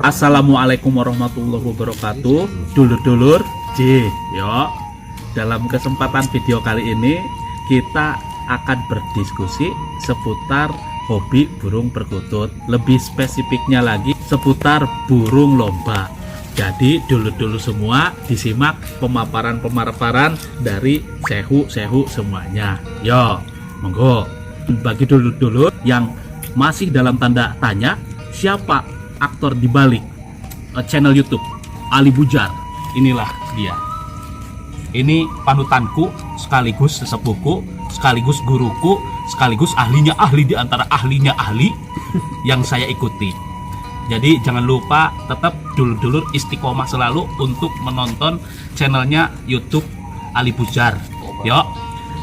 Assalamualaikum warahmatullahi wabarakatuh. Dulur-dulur yo. Dalam kesempatan video kali ini kita akan berdiskusi seputar hobi burung perkutut. Lebih spesifiknya lagi seputar burung lomba. Jadi dulur-dulur semua disimak pemaparan dari sehu semuanya. Yo, monggo. Bagi dulur-dulur yang masih dalam tanda tanya, siapa aktor di balik channel YouTube Ali Bujar? Inilah dia. Ini panutanku, sekaligus sesepuhku, sekaligus guruku, sekaligus ahlinya ahli di antara ahlinya ahli yang saya ikuti. Jadi jangan lupa tetap dulur-dulur istiqomah selalu untuk menonton channelnya YouTube Ali Bujar. Yuk.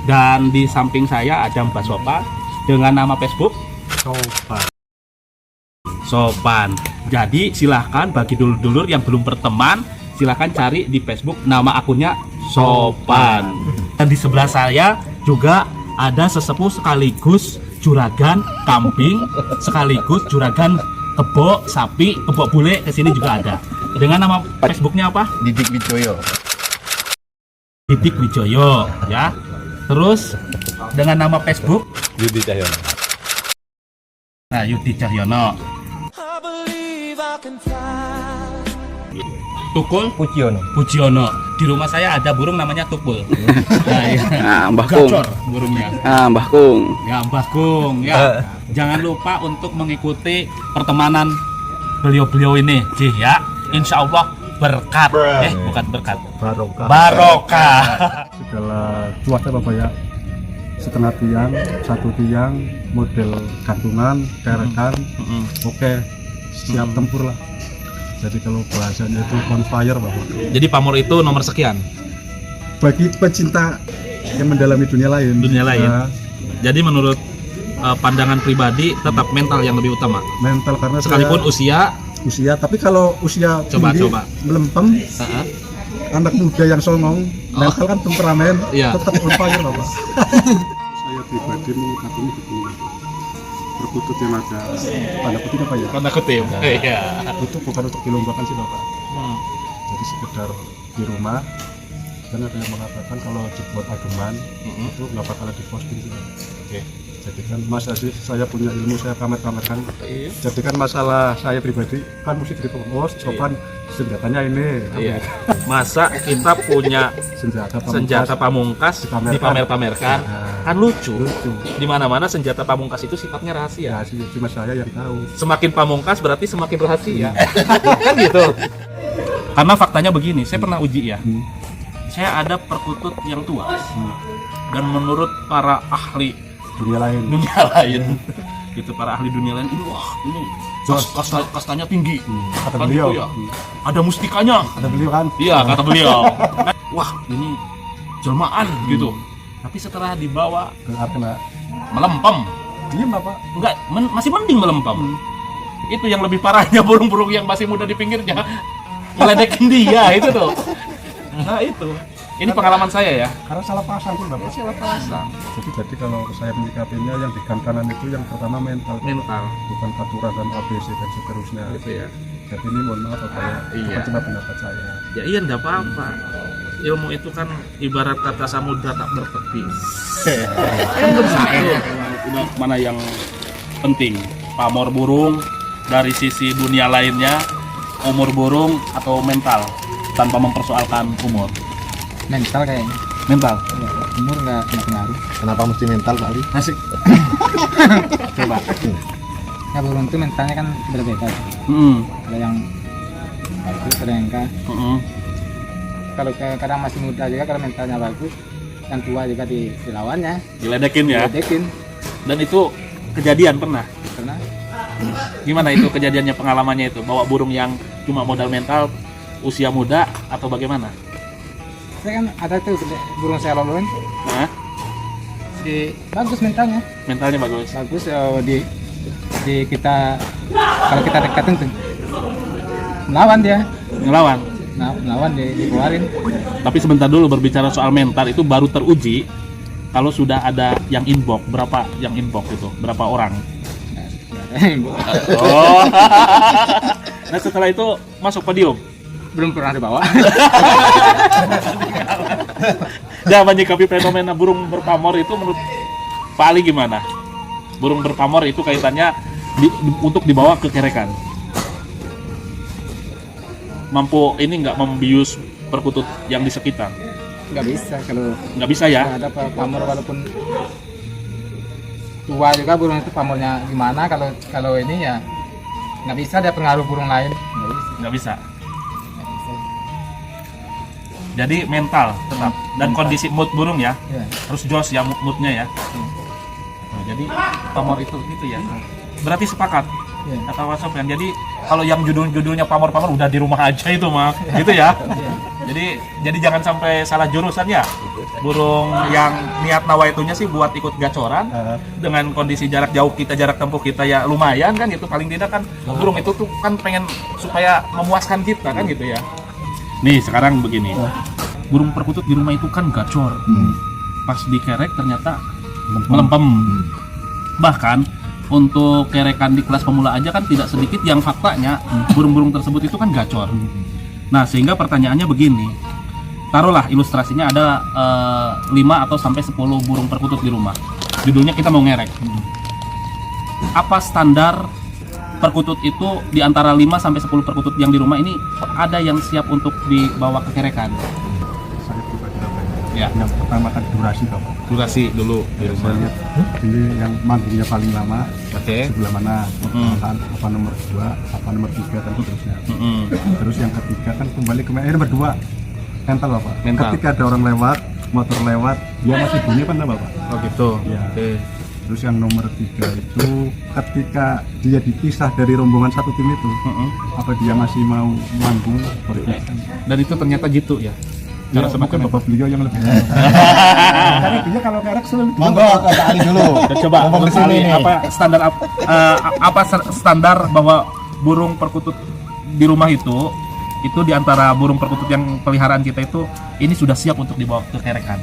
Dan di samping saya ada Mbak Sopa dengan nama Facebook Sopan. Jadi silahkan bagi dulur-dulur yang belum berteman, silahkan cari di Facebook nama akunnya Sopan. Dan di sebelah saya juga ada sesepuh sekaligus juragan kambing, sekaligus juragan kebo sapi, kebo bule, kesini juga ada. Dengan nama Facebooknya apa? Didik Wijoyo. Didik Wijoyo, ya. Terus dengan nama Facebook Yudi Cahyono. Nah, Yudi Cahyono. Tukul Pujiono. Di rumah saya ada burung namanya Tukul. Nah, ya. Mbah Kung. Gacor burungnya. Mbah Kung. Ya, Mbah Kung. Ya. Jangan lupa untuk mengikuti pertemanan beliau-beliau ini, Cih, ya. Insya Allah berkat. Bukan berkat. Barokah. Segala cuaca Bapak ya. Setengah tiang, satu tiang, model gantungan, derekan. Oke, siap tempur lah. Jadi kalau bahasanya itu on fire Bapak. Jadi pamor itu nomor sekian Bagi pecinta yang mendalami dunia lain. Ya. Jadi menurut pandangan pribadi tetap mental yang lebih utama. Mental karena Sekalipun usia, tapi kalau usia tinggi, coba. melempem, anak muda yang songong, mental kan temperamen, Iya. tetap on fire Bapak. Saya pribadi mengikapinya begini. Perkutut yang ada tanda kutip apa ya? tanda kutip. Iya. Itu bukan untuk dilombakan sih Bapak. Jadi sekedar di rumah. Dan ada yang mengatakan kalau dibuat ageman itu nggak bakalan diposting sih. Oke. Jadi kan Mas Aziz, saya punya ilmu, saya pamer-pamerkan. Jadi kan masalah saya pribadi kan musik gitu. Oh, Sopan senjatanya ini. Iya. Masa kita punya senjata pamungkas dipamer-pamerkan? Kan lucu. Di mana-mana senjata pamungkas itu sifatnya rahasia. Ya, cuma saya yang tahu. Semakin pamungkas berarti semakin rahasia. Kan gitu. Karena faktanya begini, saya pernah uji ya. Saya ada perkutut yang tua. Dan menurut para ahli Dunia lain. Gitu, para ahli dunia lain ini, wah ini kastanya tinggi. Kata Kan beliau. gitu ya. Ada mustikanya. Ada beliau kan? Iya, kata beliau. Wah, ini jelmaan gitu. Tapi setelah dibawa Kena. melempem. Diem Bapak. Enggak, masih mending melempem. Itu yang lebih parahnya burung-burung yang masih muda di pinggirnya ngeledekin dia itu tuh. Nah, itu. Ini pengalaman saya ya. Karena salah pasang pun Bapak. Salah pasang. Jadi kalau saya menyikapinya yang di kanan itu yang pertama mental. Bukan aturan dan ABC dan seterusnya. Gitu ya. Jadi ini mohon maaf Bapak ya. Iya. Bukan cuma pendapat saya. Ya iya, enggak apa-apa. Ilmu itu kan ibarat kata samudra tak bertepi. Kan begitu. Udah mana yang penting? Pamor burung dari sisi dunia lainnya, umur burung atau mental tanpa mempersoalkan umur. Mental kayaknya. Mental. Umur nggak pengaruh. Kenapa mesti mental Pak Ali? Asik. Coba. Ya burung itu mentalnya kan berbeda. Ada yang bagus, ada yang enggak. Kalau kadang masih muda juga kalau mentalnya bagus, yang tua juga dilawannya. Diledekin ya. Diledekin. Dan itu kejadian pernah. Karena Gimana itu kejadiannya, pengalamannya itu? Bawa burung yang cuma modal mental, usia muda atau bagaimana? saya kan ada tuh burung saya lolon. Nah, Bagus mentalnya. mentalnya bagus. Bagus di kita kalau kita dekatin tuh melawan dia. Ngelawan. Melawan dikeluarin. Tapi sebentar dulu, berbicara soal mental itu baru teruji kalau sudah ada yang inbox. Berapa yang inbox itu? Berapa orang? Nggak ada Oh. Nah setelah itu masuk podium. Belum pernah dibawa. Nah menyikapi fenomena burung berpamor itu menurut Pak Ali gimana? Burung berpamor itu kaitannya untuk dibawa ke kerekan. Mampu ini nggak membius perkutut yang di sekitar? Nggak bisa kalau Nggak bisa ya? nggak ada pamor, walaupun tua juga burung itu pamornya gimana, kalau ini ya nggak bisa dia pengaruh burung lain, nggak bisa. Nggak bisa. Jadi mental tetap dan kondisi mood burung ya, Ya. harus jos ya moodnya ya. Nah, jadi pamor itu gitu ya. Berarti sepakat Ya. kata Mas Sofyan. Jadi kalau yang judulnya pamor-pamor udah di rumah aja itu mah, gitu ya. Jadi jangan sampai salah jurusan ya. Burung yang niat nawaitunya sih buat ikut gacoran dengan kondisi jarak jauh kita, jarak tempuh kita ya lumayan kan gitu. Paling tidak kan burung itu tuh kan pengen supaya memuaskan kita kan gitu ya. Nih sekarang begini, burung perkutut di rumah itu kan gacor. Pas dikerek ternyata melempem. Bahkan untuk kerekan di kelas pemula aja kan tidak sedikit yang faktanya burung-burung tersebut itu kan gacor. Nah sehingga pertanyaannya begini, taruhlah ilustrasinya ada 5 atau sampai 10 burung perkutut di rumah. Judulnya kita mau ngerek. Apa standar perkutut itu di antara 5 sampai 10 perkutut yang di rumah ini ada yang siap untuk dibawa ke kerekan? Saya pribadi apa Ya. yang pertama kan durasi Bapak. Durasi dulu di Saya rumah. lihat ini yang manggungnya paling lama Oke. sebelah mana, apa nomor 2, apa nomor 3 dan seterusnya. Terus yang ketiga kan kembali ke nomor 2, mental Bapak. Mental. Ketika ada orang lewat, motor lewat, dia masih bunyi kan Bapak? Oh gitu. Ya. Oke. Terus yang nomor 3 itu ketika dia dipisah dari rombongan satu tim itu, apa dia masih mau manggung seperti itu? Dan itu ternyata gitu ya. Cara Ya, mungkin semaknya Bapak beliau yang lebih karena dia kalau merek selalu Monggo ke Pak Ali dulu. Dan coba Ngomong di Mas sini Ali, nih. apa standar bahwa burung perkutut di rumah itu di antara burung perkutut yang peliharaan kita itu ini sudah siap untuk dibawa ke kerekan.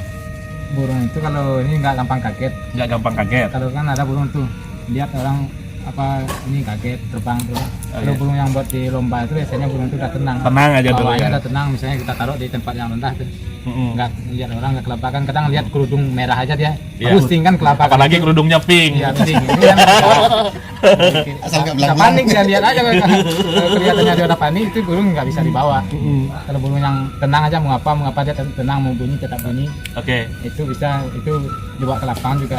Burung itu kalau ini nggak gampang kaget. Nggak gampang kaget. Kalau kan ada burung tuh lihat orang apa ini kaget terbang tuh. Kalau iya. burung yang buat di lomba itu biasanya burung itu udah tenang. Tenang aja dulu Bawahnya ya. udah tenang, misalnya kita taruh di tempat yang rendah tuh. Nggak lihat orang, nggak kelabakan. Kadang lihat kerudung merah aja dia Iya. pusing kan kelabakan. Apalagi kerudungnya pink. Iya, pusing. Ini kan Asal nggak nggak belang-belang. panik dia lihat aja kalau kelihatannya dia udah panik itu burung nggak bisa dibawa. Kalau burung yang tenang aja mau apa dia tenang, mau bunyi tetap bunyi. Oke, Itu bisa, itu dibawa ke lapangan juga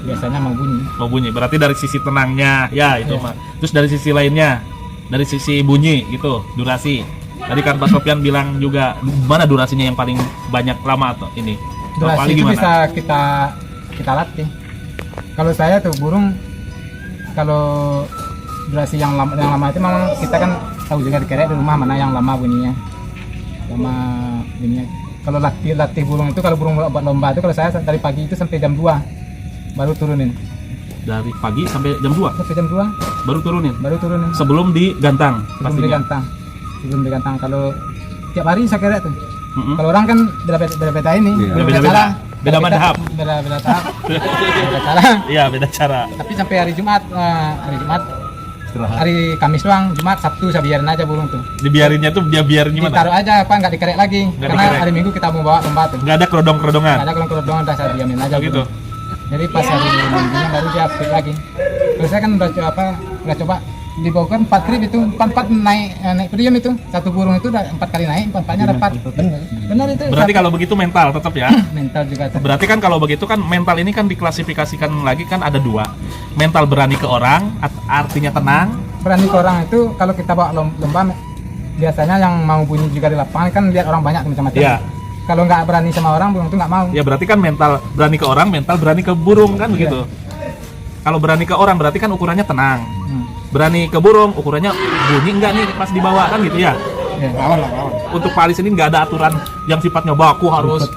biasanya mau bunyi. mau bunyi. Berarti dari sisi tenangnya ya itu Iya. mah. Terus dari sisi lainnya, dari sisi bunyi gitu, durasi. Tadi kan Pak Sofyan bilang juga mana durasinya yang paling banyak lama atau ini? Kalau Durasi paling itu gimana? bisa kita latih. Kalau saya tuh burung, kalau durasi yang lama itu memang kita kan tahu juga di kerek di rumah mana yang lama bunyinya. Kalau latih burung itu, kalau burung buat lomba itu, kalau saya dari pagi itu sampai jam 2 baru turunin. Dari pagi sampai jam 2 Sampai jam 2 baru turunin. Sebelum digantang Sebelum pastinya. digantang. Sebelum digantang, kalau tiap hari saya kira tuh. Mm-mm. Kalau orang kan beda-beda ini, Iya. Beda-beda. cara, Beda madhab. beda tahap, beda cara. Iya, beda cara. Tapi sampai hari Jumat, hari Kamis doang, Jumat, Sabtu saya biarin aja burung tuh. Dibiarinnya tuh dia biarin gimana? Ditaruh aja, apa nggak dikerek lagi. Nggak Karena dikerek. hari Minggu kita mau bawa lomba tuh. Nggak ada kerodong-kerodongan. Nggak ada kalau udah saya diamin aja. Oh, gitu. burung. Jadi pas hari Minggu baru dia update lagi. Terus saya kan udah coba di Bogor 4 krip itu 4 naik prium itu, satu burung itu udah 4 kali naik, 4-4-nya dapat. Benar itu. Berarti kalau begitu mental tetap ya. mental juga tuh. Berarti kan kalau begitu kan mental ini kan diklasifikasikan lagi kan ada 2. Mental berani ke orang artinya tenang. Berani ke orang itu kalau kita bawa lomba biasanya yang mau bunyi juga di lapangan kan lihat orang banyak macam-macam. Iya. Kalau nggak berani sama orang burung itu nggak mau. Ya berarti kan mental berani ke orang, mental berani ke burung kan begitu. Kalau berani ke orang berarti kan ukurannya tenang. Berani ke burung ukurannya bunyi enggak nih pas dibawa kan gitu ya. Lawan. Untuk Pak Ali ini nggak ada aturan yang sifatnya baku harus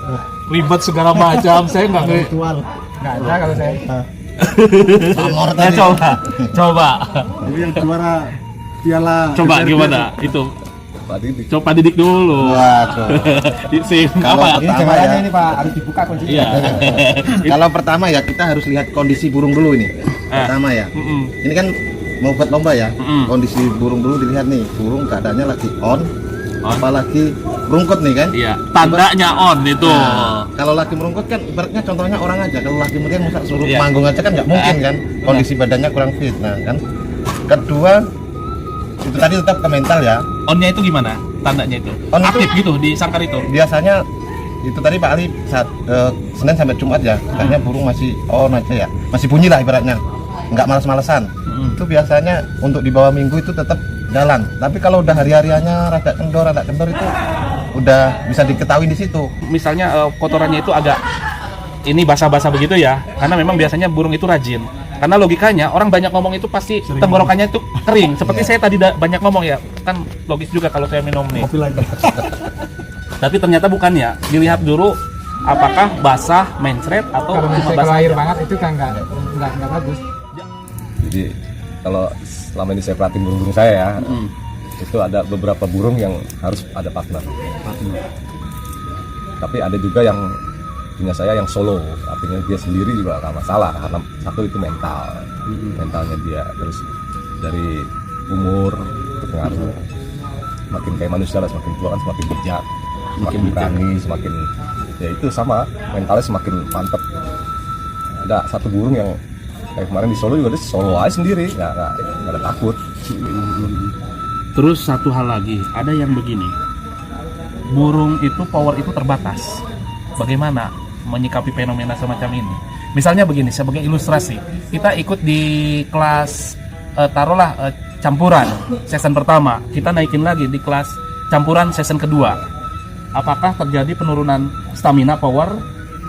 ribet segala macam. Saya nggak nge- Nggak ada kalau saya. Pamor Nah, tadi. coba Ini yang juara piala DPRD. gimana itu? Pak Didi. Coba didik dulu. Wah, coba. Ini Kalau Apa? pertama jawabannya ya. ini Pak harus dibuka kuncinya. Iya. Kalau pertama ya kita harus lihat kondisi burung dulu ini. Pertama ya. Mm-mm. Ini kan mau buat lomba ya, Mm-mm. kondisi burung dulu dilihat nih, burung keadaannya lagi on, On. apalagi merungkut nih kan. Iya, tandanya on itu. Nah, kalau lagi merungkut kan ibaratnya contohnya orang aja, kalau lagi mungkin masa suruh Iya. manggung aja kan nggak mungkin kan, kondisi badannya kurang fit. Nah kan, kedua itu tadi tetap ke mental ya. Onnya itu gimana? Tandanya itu On itu- aktif gitu di sangkar itu. Biasanya itu tadi Pak Ali saat Senin sampai Jumat ya, katanya burung masih on aja ya, masih bunyi lah ibaratnya, nggak malas-malesan. Mm. Itu biasanya untuk di bawah minggu itu tetap jalan. Tapi kalau udah hari-hariannya rada kendor itu udah bisa diketahui di situ. Misalnya kotorannya itu agak ini basah-basah begitu ya, karena memang biasanya burung itu rajin. Karena logikanya orang banyak ngomong itu pasti tenggorokannya itu kering. Seperti saya tadi banyak ngomong ya, kan logis juga kalau saya minum nih. Kopi lagi. Tapi ternyata bukan ya. Dilihat dulu apakah basah, mencret atau Kalau cuma misalnya basah kalau air aja. banget itu kan nggak bagus. Jadi kalau selama ini saya perhatiin burung-burung saya ya, Mm. itu ada beberapa burung yang harus ada partner. Tapi ada juga yang punya saya yang solo, artinya dia sendiri juga nggak masalah karena satu itu mentalnya dia, terus dari umur itu pengaruh. Semakin kayak manusia lah, semakin tua kan semakin bijak, semakin berani, semakin ya itu sama mentalnya semakin mantep. Ada satu burung yang kayak kemarin di Solo juga dia solo aja sendiri, nggak ada takut. Terus satu hal lagi, ada yang begini. Burung itu power itu terbatas. Bagaimana menyikapi fenomena semacam ini? Misalnya begini, sebagai ilustrasi, kita ikut di kelas taruhlah campuran season pertama, kita naikin lagi di kelas campuran season kedua. Apakah terjadi penurunan stamina power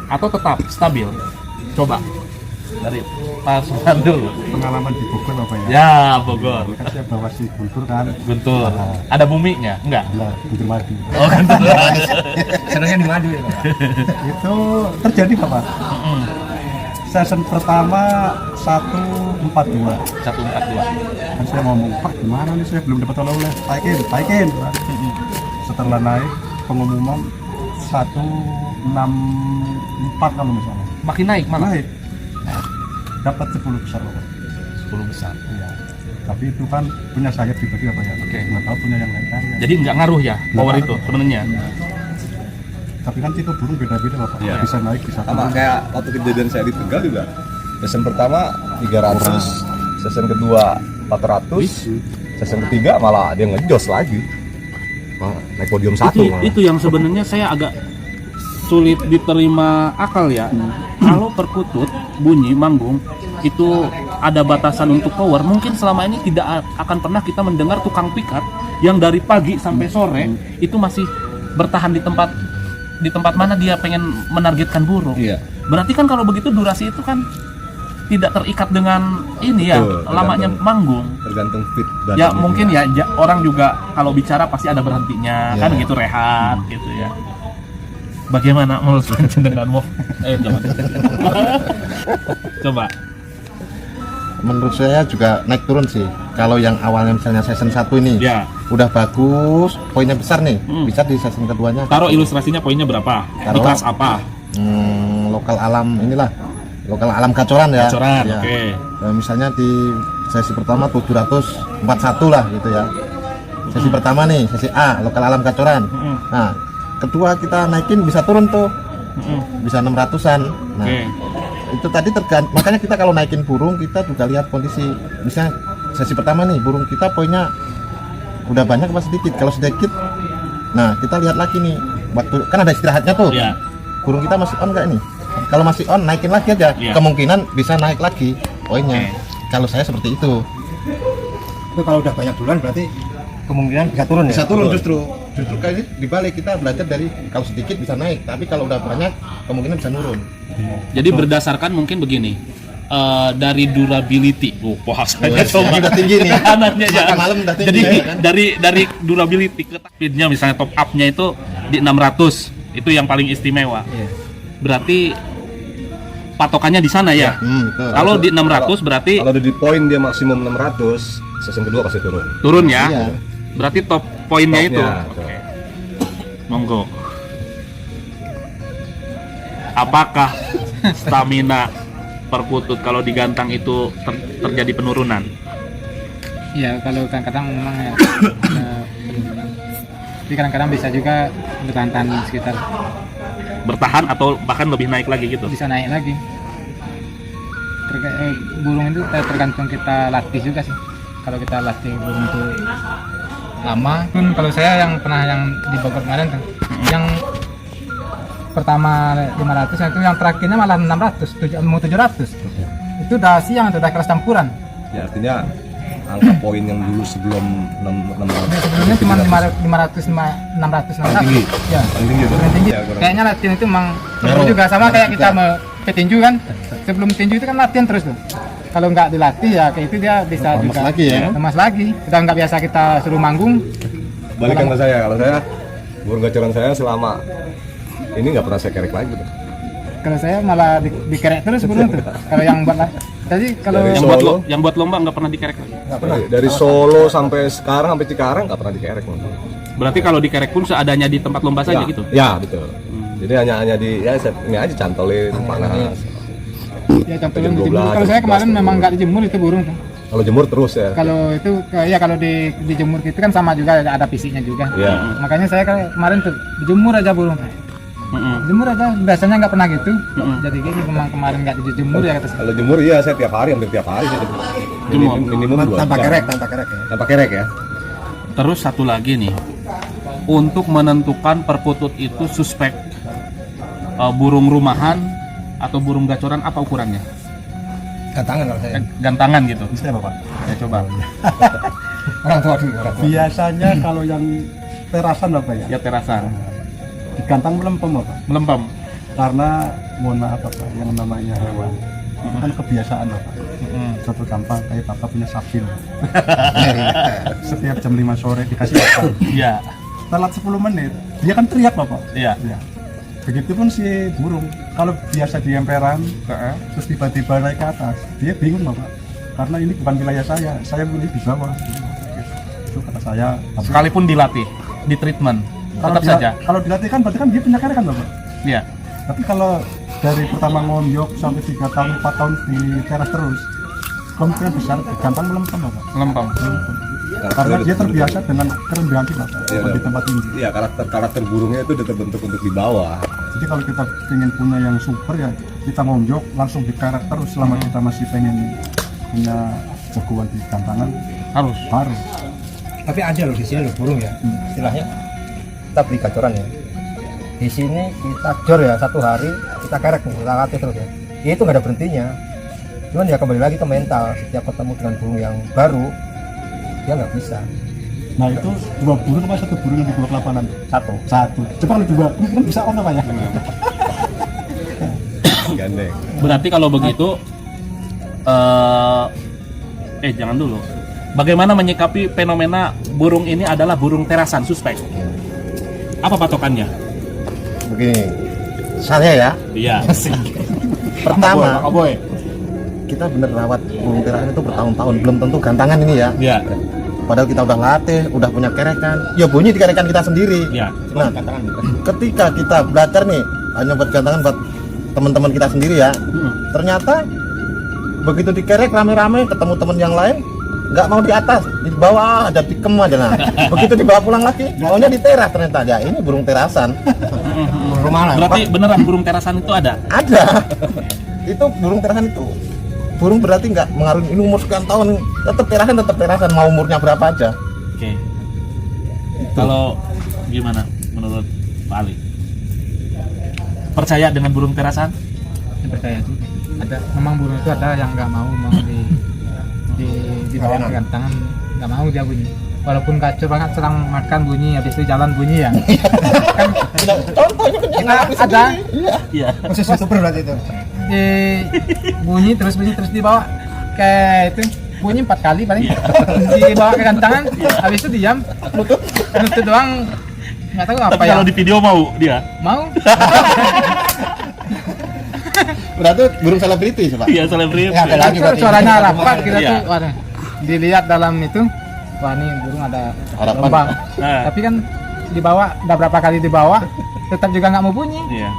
atau tetap stabil? Coba dari Pak Suman dulu. Pengalaman di Bogor Bapak ya. Ya, Bogor. Kan saya bawa si Guntur kan. Guntur. Ada buminya? Enggak. Lah, Guntur madu. Oh, Guntur. Senangnya di madu ya, Pak. Itu terjadi Bapak. Season pertama 142. 142. Kan saya ngomong, Pak gimana nih saya belum dapat oleh-oleh. Taikin. Pak. Setelah naik pengumuman 164 kalau misalnya. Makin naik malah. Naik. Dapat 10 besar Bapak. 10 besar. Iya. Tapi itu kan punya sayap pribadi apa ya? Oke. Nggak tahu punya yang lain kan ya. Jadi nggak ngaruh ya power Nggak itu ngaruh. sebenarnya. Iya. Tapi kan tipe burung beda-beda Bapak. Iya. Bisa naik, bisa Sama turun. kayak waktu kejadian saya di Tegal juga. Season pertama 300, season kedua 400, season ketiga malah dia ngejos lagi. Naik podium satu malah. Itu yang sebenarnya saya agak sulit diterima akal ya. Kalau perkutut bunyi manggung itu ada batasan untuk power. Mungkin selama ini tidak akan pernah kita mendengar tukang pikat yang dari pagi sampai sore itu masih bertahan di tempat mana dia pengen menargetkan burung. Iya. Berarti kan kalau begitu durasi itu kan tidak terikat dengan ini ya, Betul, lamanya tergantung. manggung. Tergantung fit Ya badannya. mungkin ya orang juga kalau bicara pasti ada berhentinya, Ya. kan gitu rehat gitu ya. Bagaimana menurut panjenenganmu? Coba. Coba. Menurut saya juga naik turun sih. Kalau yang awalnya misalnya season 1 ini Ya, udah bagus, poinnya besar nih, Hmm. bisa di season keduanya. taruh ilustrasinya poinnya berapa? Di Taruh. kelas apa? Lokal alam inilah, lokal alam kacoran ya. Bocoran, Ya. oke. Misalnya di sesi pertama 741 lah gitu ya. Sesi pertama nih, sesi A, lokal alam kacoran. Mm-mm. Nah, kedua kita naikin bisa turun tuh, Mm-mm. bisa 600-an. Nah, Oke. itu tadi tergantung. Makanya kita kalau naikin burung kita juga lihat kondisi. Misalnya sesi pertama nih, burung kita poinnya udah banyak apa sedikit. Kalau sedikit, nah kita lihat lagi nih. Waktu kan ada istirahatnya tuh. Ya. Burung kita masih on nggak ini? Kalau masih on, naikin lagi aja. Iya. Kemungkinan bisa naik lagi poinnya. Oke. Kalau saya seperti itu. Itu kalau udah banyak duluan berarti kemungkinan bisa turun ya? Bisa turun justru. Justru kali ini dibalik kita belajar dari kalau sedikit bisa naik, tapi kalau udah banyak kemungkinan bisa nurun. Jadi berdasarkan mungkin begini. Dari durability, bahasanya Wah, udah tinggi nih. Anaknya ya. Makan malam udah tinggi, Jadi ya kan? dari durability ke speednya misalnya top up-nya itu di 600 itu yang paling istimewa. Iya. Berarti patokannya di sana ya. Betul. Kalau di 600 berarti Kalau udah di poin dia maksimum 600, season kedua pasti turun. turun ya. Iya. Berarti top poinnya itu. Topnya, Oke. Monggo. Apakah stamina perkutut kalau digantang itu terjadi penurunan? Iya, kalau kadang-kadang memang ya ada penurunan. Tapi kadang-kadang bisa juga bertahan sekitar, Bertahan atau bahkan lebih naik lagi gitu. bisa naik lagi. Burung itu tergantung kita latih juga sih. Kalau kita latih burung itu lama pun, kalau saya yang pernah yang di Bogor kemarin tuh, yang pertama 500, itu yang terakhirnya malah 600, mau 700. Itu udah siang, itu udah kelas campuran. Ya artinya angka poin yang dulu sebelum 600 Sebelumnya cuma 500, 600, 600. Paling tinggi? Ya, Paling tinggi itu? paling tinggi. Ya, kurang. Kayaknya latihan itu memang seru juga, sama kayak kita petinju kan. Sebelum tinju itu kan latihan terus tuh. Kalau nggak dilatih ya kayak itu dia bisa Lemas juga lagi ya? lemas lagi. Kita nggak biasa kita suruh manggung. Balikan ke saya, kalau saya burung gacoran saya selama ini nggak pernah saya kerek lagi tuh. Kalau saya malah dikerek terus burung tuh. Kalau yang buat jadi kalau Dari Yang Solo. buat lomba nggak pernah dikerek lagi. Dari Solo sampai sekarang sampai Cikarang nggak pernah dikerek. Berarti kalau dikerek pun seadanya di tempat lomba saja Ya, gitu. ya betul. Jadi hanya di ya ini aja cantolin panas. ya contohnya jam 12, dijemur. Kalau saya jam kemarin 11, memang nggak dijemur itu burung tuh. Kalau jemur terus ya. Kalau itu ya kalau dijemur gitu kan sama juga ada fisiknya juga. Iya. Makanya saya kemarin tuh dijemur aja burung. Jemur aja, biasanya nggak pernah gitu. Jadi ini memang kemarin nggak dijemur ya kata saya. Kalau jemur iya saya tiap hari, hampir tiap hari saya Jemur. minimum 2 tanpa jam. kerek ya. Tanpa kerek ya. Terus satu lagi nih, untuk menentukan perkutut itu suspek burung rumahan atau burung gacoran, apa ukurannya? Gantangan kalau saya. Gantangan gitu. Bisa Bapak? Ya coba. Orang tua dulu. Orang tua. Biasanya kalau yang terasan Bapak ya, Ya terasan, digantang melempem Bapak. melempem. Karena mohon maaf Bapak, yang namanya hewan kan kebiasaan Bapak. Satu gampang kayak Bapak punya sapi. Setiap jam 5 sore dikasih makan. Iya, Telat 10 menit, dia kan teriak Bapak. iya. Ya. Begitupun si burung, kalau biasa di emperan, terus tiba-tiba naik ke atas, dia bingung Bapak. Karena ini bukan wilayah saya pilih di bawah. Itu kata saya. Tapi Sekalipun dilatih, di treatment, tetap dia- saja. Kalau dilatih kan berarti kan dia punya kan Bapak. Iya. Tapi kalau dari pertama ngonjok sampai 3 tahun, 4 tahun di teras terus, kemungkinan besar gampang melempem Bapak. Melempem. Karena dia terbiasa dengan kerendahan di Bapak, Iya, di tempat tinggi. Iya, karakter burungnya itu udah terbentuk untuk di bawah. Jadi kalau kita pengen punya yang super ya kita ngonjok langsung dikarak terus selama kita masih pengen punya jagoan di gantangan Harus. harus. Tapi ada loh di sini loh burung ya. Istilahnya kita beli gacoran ya. Di sini kita jor ya, satu hari kita kerek nih, kita latih terus ya. Ya itu nggak ada berhentinya. Cuman ya kembali lagi ke mental. Setiap ketemu dengan burung yang baru, dia nggak bisa. Nah itu 2 burung apa 1 burung yang di blok lapangan? Satu. Coba kalau 2, ini kan bisa apa ya? Gandeng. Berarti kalau begitu, jangan dulu. Bagaimana menyikapi fenomena burung ini adalah burung terasan suspek? Apa patokannya? Begini, saya ya, Iya. pertama Boy. kita bener rawat burung terasan itu bertahun-tahun, belum tentu gantangan ini ya. Iya. Padahal kita udah latih, udah punya kerekan, ya bunyi di kerekan kita sendiri. Iya. Nah, ketika kita belajar nih hanya buat gantangan buat teman-teman kita sendiri ya, ternyata begitu dikerek rame-rame ketemu teman yang lain nggak mau di atas, di bawah ada dikem aja. Nah begitu dibawa pulang lagi maunya di teras, ternyata ya ini burung terasan. Rumah Berarti beneran burung terasan itu ada? Ada itu burung terasan itu burung berarti nggak mengaruhi ini umur sekian tahun, tetap terasan mau umurnya berapa aja. Oke. Kalau gimana menurut Pak Ali? Percaya dengan burung terasan? Saya percaya sih. Ada memang burung itu ada yang nggak mau di bawah gantangan, nggak mau dia bunyi. Walaupun kacau banget sedang makan bunyi, habis itu jalan bunyi ya. Kan Contohnya kita ada Iya. khusus youtuber berarti itu. bunyi terus dibawa kayak itu bunyi 4 kali paling dibawa ke gantangan, habis itu diam lutut doang, nggak tahu apa Tapi ya kalau di video mau dia? mau. berarti burung selebriti Pak. Iya, selebriti. Ya, ada lagi berarti. Suaranya rapat kita Iya. tuh, waduh, dilihat dalam itu, wah ini burung ada Harapan. lomba. Nah. Tapi kan dibawa, udah berapa kali dibawa, tetap juga nggak mau bunyi. Iya.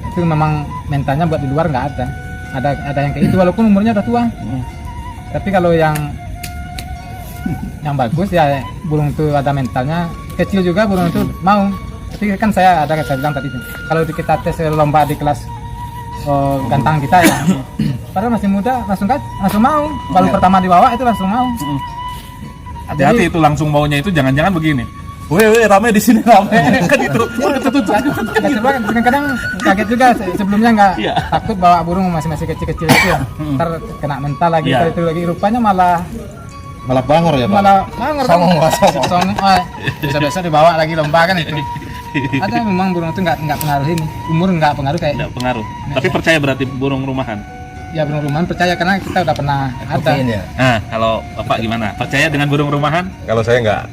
Itu memang mentalnya buat di luar nggak ada. Ada yang kayak itu walaupun umurnya udah tua. Tapi kalau yang yang bagus ya burung itu ada mentalnya. Kecil juga burung itu mau. Tapi kan saya bilang tadi kalau kita tes lomba di kelas gantang kita ya, padahal masih muda langsung mau. Baru pertama dibawa itu langsung mau. Hati-hati itu langsung maunya itu jangan-jangan begini. Weh, rame di sini rame kan itu. Kadang-kadang kaget juga sebelumnya nggak takut bawa burung masih kecil-kecil itu ya. Ntar kena mental lagi, ntar itu lagi rupanya malah bangor ya Pak? malah bangor. Songong. Biasa-biasa dibawa lagi lomba kan itu. Ada memang burung itu nggak pengaruh ini, umur nggak pengaruh kayak. Nggak pengaruh. Tapi percaya berarti burung rumahan. Ya burung rumahan percaya karena kita udah pernah ada. Ya. Nah, kalau Bapak gimana? Percaya dengan burung rumahan? Kalau saya nggak.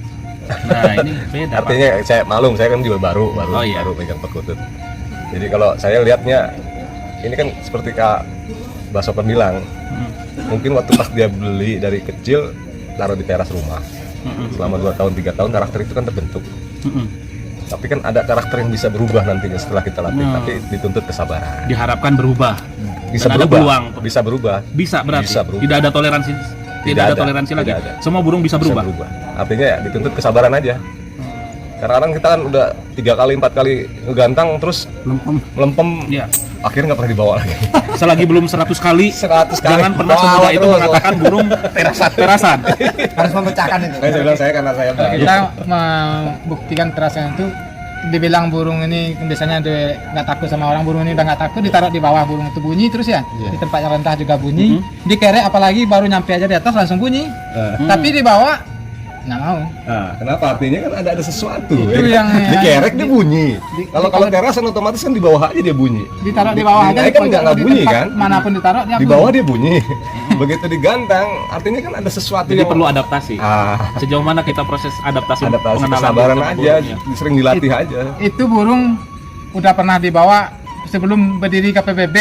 Nah, ini beda, Pak. Artinya saya maklum, saya kan juga baru Oh, iya. pegang perkutut. Jadi kalau saya lihatnya ini kan seperti Kak Mbak Sopan bilang, mungkin waktu pas dia beli dari kecil taruh di teras rumah. Selama 2 tahun 3 tahun karakter itu kan terbentuk. Tapi kan ada karakter yang bisa berubah nantinya setelah kita latih, tapi dituntut kesabaran. Diharapkan berubah. Bisa Dan ada berubah. peluang. Bisa berubah. Bisa berarti. Bisa berubah. Tidak ada toleransi. Tidak ada toleransi lagi. Tidak ada. Semua burung bisa berubah. Artinya ya dituntut kesabaran aja. Karena kadang kita kan udah 3 kali 4 kali ngegantang terus melempem, Iya. akhirnya nggak pernah dibawa lagi. Selagi belum 100 kali, 100 kali. jangan pernah Bawa semudah itu terus. mengatakan burung terasan. Harus memecahkan itu. Saya bilang saya karena saya baru. Kita membuktikan terasan itu dibilang burung ini biasanya dia nggak takut sama orang, burung ini udah nggak takut ditaruh di bawah burung itu bunyi terus ya, di tempat yang rendah juga bunyi, dikerek apalagi baru nyampe aja di atas langsung bunyi, tapi di bawah nggak mau. Nah, kenapa? Artinya kan ada sesuatu. Itu ya. yang- Dikerek dia bunyi. Kalau terasan otomatis kan di bawah aja dia bunyi. Ditaruh di bawah aja, Naik kan nggak di bunyi tempat kan? manapun ditaruh dia Di bawah dia bunyi. Begitu digantang, artinya kan ada sesuatu Jadi yang perlu adaptasi. Sejauh mana kita proses adaptasi pengenalan kesabaran sama aja, burungnya? sering dilatih aja. itu burung udah pernah dibawa sebelum berdiri KPBB.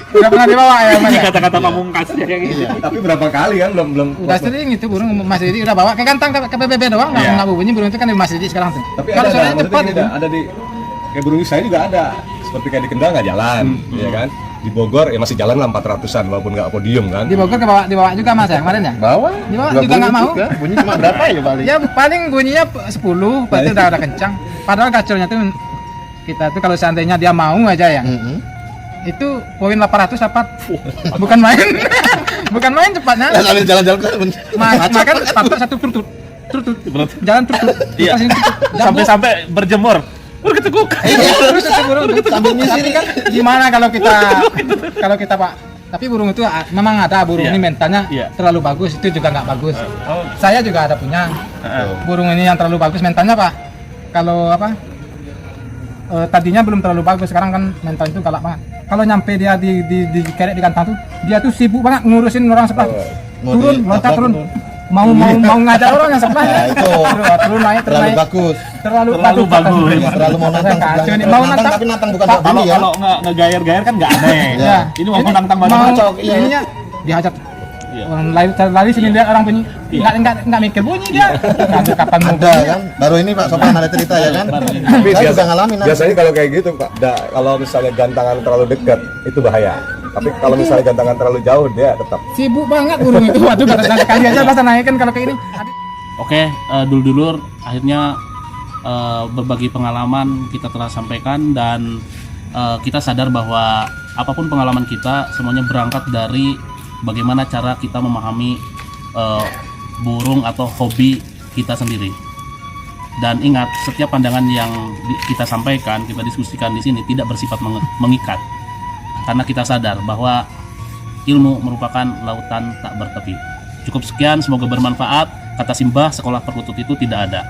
Udah pernah dibawa ya Mas Ini ya? kata-kata pamungkasnya kayak gitu. Tapi berapa kali kan belum Udah sering itu burung Mas Didi udah bawa ke kantang ke PBB doang nggak bunyi burung itu kan di Mas Didi sekarang tuh. Tapi Kalau ada, soalnya maksudnya cepat gini, itu. ada di kayak burung saya juga ada. Seperti kayak di Kendal nggak jalan, ya kan? Di Bogor ya masih jalan lah 400-an walaupun nggak podium kan. Di Bogor dibawa juga Mas ya kemarin ya? Bawa? Dibawa Nggak juga nggak bunyi mau. juga. Bunyi cuma berapa ya paling? Ya paling bunyinya 10, berarti udah kencang. Padahal gacornya tuh kita tuh kalau seandainya dia mau aja ya, itu poin 800 dapat. Bukan main. Bukan main cepatnya. Dan sambil jalan-jalan kan Makan satu turut. Jalan turut. Iya. Sampai-sampai berjemur. Berketekuk. Terus itu burung tuh sambil nyisir kan gimana kalau kita Pak, tapi burung itu memang ada burung Iya. ini mentalnya Iya. terlalu bagus, itu juga nggak bagus. Oh. Saya juga ada punya burung ini yang terlalu bagus mentalnya Pak, kalau tadinya belum terlalu bagus, sekarang kan mental itu galak banget. Kalau nyampe dia di kerek di kantang tuh, dia tuh sibuk banget ngurusin orang sebelah, turun loncat turun, mau ngajar orang yang sebelah. Nah, itu. Turun naik terlalu bagus. terlalu bagus. Ya, terlalu mau nantang Kacau sebelahnya. nih, mau Nantang nantang tapi nantang bukan Pak, buat bunyi ya. Kalau ngegayer-gayer kan nggak aneh. Ya. Ini mau nantang mau banget. ininya dihajar. Iya. Orang lari sini lihat orang bunyi. Enggak mikir bunyi dia. Nanti kapan mau Ada kan? Baru ini Pak Sopan ada cerita ya kan? Tapi Saya juga ngalamin. biasanya kalau kayak gitu Pak, kalau misalnya gantangan terlalu dekat itu bahaya. Tapi kalau misalnya gantangan terlalu jauh dia tetap. sibuk banget burung itu. Waduh, baru kali aja bahasa naikin kalau kayak ini. Oke, dulur-dulur, akhirnya berbagi pengalaman kita telah sampaikan dan kita sadar bahwa apapun pengalaman kita semuanya berangkat dari bagaimana cara kita memahami burung atau hobi kita sendiri. Dan ingat, setiap pandangan yang kita sampaikan, kita diskusikan di sini tidak bersifat mengikat. Karena kita sadar bahwa ilmu merupakan lautan tak bertepi. Cukup sekian, semoga bermanfaat. Kata Simbah, sekolah perkutut itu tidak ada.